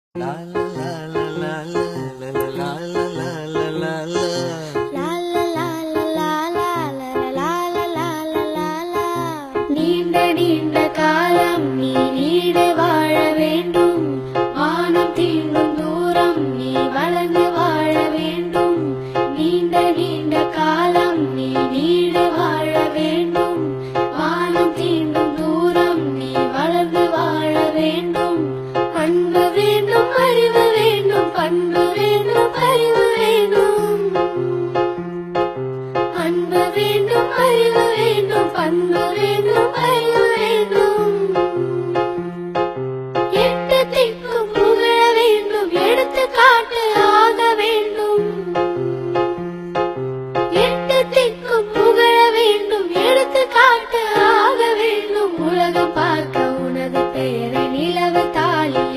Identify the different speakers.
Speaker 1: நீண்ட நீண்ட காலம் நீ நீடு வாழ வேண்டும். வானம் தீண்டும் தூரம் நீ வளர்ந்து வாழ வேண்டும். நீண்ட நீண்ட காலம் நீ நீடு வாழ வேண்டும். வானம் தீண்டும் தூரம் நீ வளர்ந்து வாழ வேண்டும். அன்பு வேண்டும், அறிவு வேண்டும், பண்பு வேண்டும், அறிவு வேண்டும். அன்பு வேண்டும், அறிவு வேண்டும், பண்பு வேண்டும், அறிவு வேண்டும். எட்டு திக்கும் புகழ வேண்டும், எடுத்துக்காட்டு ஆக வேண்டும். எட்டு திக்கும் புகழ வேண்டும், எடுத்துக்காட்டு ஆக வேண்டும். உலகம் பார்க்க உனது பெயரை நிலவு தாளில்